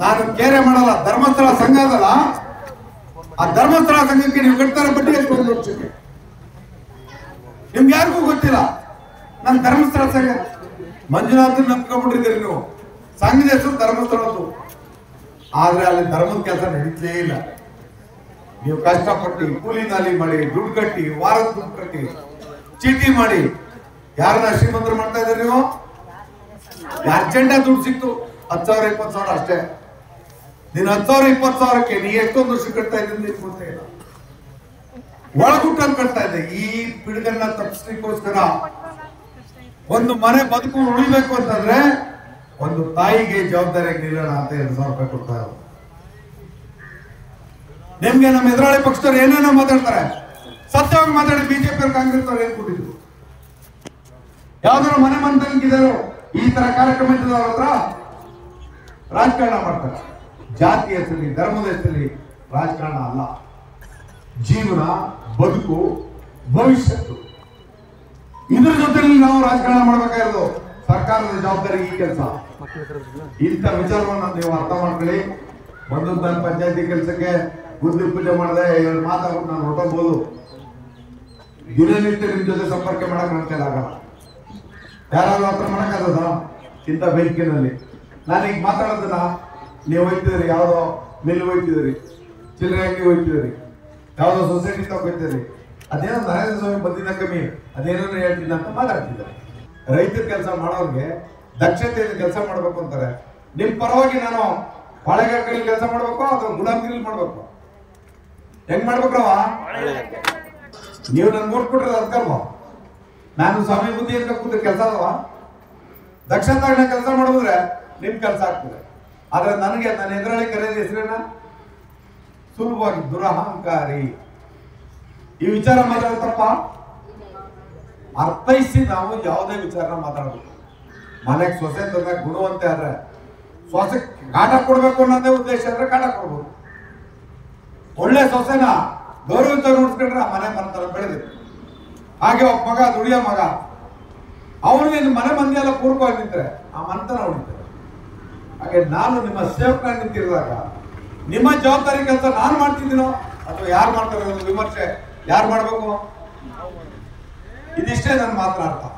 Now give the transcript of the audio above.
ನಾನು ಕೇರೆ ಮಾಡಲ್ಲ. ಧರ್ಮಸ್ಥಳ ಸಂಘ ಅದಲ್ಲ, ಆ ಧರ್ಮಸ್ಥಳ ಸಂಘಕ್ಕೆ ನೀವು ಕಟ್ತಾರ ಬಡ್ಡಿ ಎಷ್ಟು 1 ವರ್ಷಕ್ಕೆ? ನಿಮ್ಗೆ ಯಾರಿಗೂ ಗೊತ್ತಿಲ್ಲ. ನಾನು ಧರ್ಮಸ್ಥಳ ಸಂಘ ಮಂಜುನಾಥ್ ನಂಬ್ಕೊಂಡ್ಬಿಟ್ಟಿದ್ದೀರಿ ನೀವು. ಸಂಘದ ಹೆಸರು ಧರ್ಮಸ್ಥಳದ್ದು, ಆದ್ರೆ ಅಲ್ಲಿ ಧರ್ಮದ ಕೆಲಸ ನಡೀತಲೇ ಇಲ್ಲ. ನೀವು ಕಷ್ಟಪಟ್ಟು ಕೂಲಿ ನಾಲಿ ಮಾಡಿ, ದುಡ್ಡು ಕಟ್ಟಿ, ವಾರದ ದುಡ್ಡು ಕಟ್ಟಿ, ಚೀಟಿ ಮಾಡಿ ಯಾರನ್ನ ಶ್ರೀಮಂತರು ಮಾಡ್ತಾ ಇದ್ದೀರಿ ನೀವು? ಅರ್ಜೆಂಟಾಗಿ ದುಡ್ಡು ಸಿಕ್ತು 10,000 20,000 ಅಷ್ಟೇ. ನೀನು 10,000 20,000ಕ್ಕೆ ನೀ ಎಷ್ಟೊಂದು ವರ್ಷ ಕಟ್ತಾ ಇದ್ದೀನಿ ಗೊತ್ತೇ ಇಲ್ಲ. ಒಳಗುಟ್ಟಲ್ಲಿ ಕಟ್ತಾ ಇದ್ದೆ. ಈ ಪಿಡುಗನ್ನ ತಪ್ಪಿಸ್ಲಿಕ್ಕೋಸ್ಕರ ಒಂದು ಮನೆ ಬದುಕು ಉಳಿಬೇಕು ಅಂತಂದ್ರೆ ಒಂದು ತಾಯಿಗೆ ಜವಾಬ್ದಾರಿಯಾಗಿ ನಿಲ್ಲೋಣ ಅಂತ 2,000 ರೂಪಾಯಿ ಕೊಡ್ತಾ ಇರೋದು. ನಿಮ್ಗೆ ನಮ್ಮ ಎದುರಾಳಿ ಪಕ್ಷದವ್ರು ಏನೇನೋ ಮಾತಾಡ್ತಾರೆ, ಸತ್ಯವಾಗಿ ಮಾತಾಡಿ ಬಿಜೆಪಿ ಅವ್ರು ಕಾಂಗ್ರೆಸ್ ಅವ್ರು ಏನ್ ಕೊಟ್ಟಿದ್ರು? ಯಾವ್ದಾದ್ರು ಮನೆ ಮಂದಿದ್ರು ಈ ತರ ಕಾರ್ಯಕ್ರಮ ಇದ್ದವ್ರ ಹತ್ರ ರಾಜಕಾರಣ ಮಾಡ್ತಾರೆ. ಜಾತಿ ಹೆಸರಲ್ಲಿ, ಧರ್ಮದ ಹೆಸರಲ್ಲಿ ರಾಜಕಾರಣ ಅಲ್ಲ. ಜೀವನ, ಬದುಕು, ಭವಿಷ್ಯತ್ತು, ಇದ್ರ ಜೊತೆಲಿ ನಾವು ರಾಜಕಾರಣ ಮಾಡ್ಬೇಕಾಗಿರೋದು. ಸರ್ಕಾರದ ಜವಾಬ್ದಾರಿ ಈ ಕೆಲಸ. ಇಂಥ ವಿಚಾರವನ್ನು ನೀವು ಅರ್ಥ ಮಾಡ್ಕೊಳ್ಳಿ. ಬಂದದ್ದು ನನ್ನ ಪಂಚಾಯತಿ ಕೆಲಸಕ್ಕೆ ಗುದ್ಲಿ ಪೂಜೆ ಮಾಡಿದೆ 2 ಮಾತಾಡ್ಬಿಟ್ಟು ನಾನು ಹೊರಟೋಗ್ಬೋದು. ದಿನನಿತ್ಯ ನಿಮ್ ಜೊತೆ ಸಂಪರ್ಕ ಮಾಡಕ್ ನನ್ನ ಕೈಲಾಗಲ್ಲ. ಯಾರಾದ್ರೂ ಹತ್ರ ಮಾಡಕ್ಕಾಗದ ಇಂಥ ಬೆಂಕಿನಲ್ಲಿ? ನಾನೀಗ ಮಾತಾಡೋದನ್ನ ನೀವು ಹೋಯ್ತಿದ್ರಿ, ಯಾವ್ದೋ ಮಿಲ್ ಹೋಯ್ತಿದ್ರಿ, ಚಿಲ್ಲರೆ ಅಂಗಡಿ ಹೋಯ್ತಿದ್ರಿ, ಯಾವ್ದೋ ಸೊಸೈಟಿ ತಗೋಯ್ತಿದ್ರಿ, ಅದೇನೋ ನರೇಂದ್ರ ಸ್ವಾಮಿ ಬಂದಿದ್ದ ಕಮ್ಮಿ ಅದೇನೋ ಹೇಳ್ತಿದ್ದ ಅಂತ ಮಾತಾಡ್ತಿದ್ದಾರೆ. ರೈತರ ಕೆಲಸ ಮಾಡೋರ್ಗೆ ದಕ್ಷತೆಯಿಂದ ಕೆಲಸ ಮಾಡ್ಬೇಕು ಅಂತಾರೆ. ನಿಮ್ ಪರವಾಗಿ ನಾನು ಬಾಳೆಗಾರಿಕೆಯಲ್ಲಿ ಕೆಲಸ ಮಾಡ್ಬೇಕು ಅಥವಾ ಗುಲಾಮಗಿರಿಲಿ ಮಾಡ್ಬೇಕು? ಹೆಂಗ್ ಮಾಡ್ಬೇಕ್ರವ? ನೀವು ನನ್ ಓಟ್ ಕೊಟ್ರೆ ಅದಕ್ಕಲ್ವಾ? ನಾನು ಸ್ವಾಮಿ ಬುದ್ಧಿ ಅಂತ ಕೂತ್ರೆ ಕೆಲಸ ಅಲ್ವಾ? ದಕ್ಷತಾಗಿ ಕೆಲಸ ಮಾಡಿದ್ರೆ ನಿಮ್ ಕೆಲಸ ಆಗ್ತದೆ. ಆದ್ರೆ ನನಗೆ ನನ್ನ ಎದುರಾಳಿ ಕರೆಯೋದು ಹೆಸರೇನ? ಸುಲಭವಾಗಿ ದುರಹಂಕಾರಿ. ಈ ವಿಚಾರ ಮಾತಾಡ್ತಪ್ಪ ಅರ್ಥೈಸಿ ನಾವು ಯಾವುದೇ ವಿಚಾರನ ಮಾತಾಡಬೇಕು. ಮನೆಗೆ ಸೊಸೆ ತಂದಾಗ ಗುಣವಂತೆ ಆದ್ರೆ ಸೊಸೆ ಕಾಟ ಕೊಡ್ಬೇಕು ಅನ್ನೋದೇ ಉದ್ದೇಶ ಆದ್ರೆ ಕಾಟ ಕೊಡ್ಬೋದು. ಒಳ್ಳೆ ಸೊಸೆನ ಗೌರವಿತ ನೋಡ್ಸ್ಕೊಂಡ್ರೆ ಆ ಮನೆ ಮನತನ ಬೆಳೆದಿದೆ. ಹಾಗೆ ಒಬ್ಬ ಮಗ ದುಡಿಯೋ ಮಗ ಅವನಿಗೆ ಮನೆ ಮಂದಿ ಎಲ್ಲ ಪೂರ್ವವಾಗಿ ನಿಂತ್ರೆ ಆ ಮನತನ ಉಳಿತಾರೆ. ಹಾಗೆ ನಾನು ನಿಮ್ಮ ಸೇವಕನಾಗಿ ನಿಂತಿರುವಾಗ ನಿಮ್ಮ ಜವಾಬ್ದಾರಿ ಕೆಲಸ ನಾನು ಮಾಡ್ತಿದ್ದೀನೋ ಅಥವಾ ಯಾರು ಮಾಡ್ತಾರೆ ವಿಮರ್ಶೆ ಯಾರು ಮಾಡ್ಬೇಕು? ಇದಿಷ್ಟೇ ನನ್ನ ಮಾತನಾಡ್ತಾ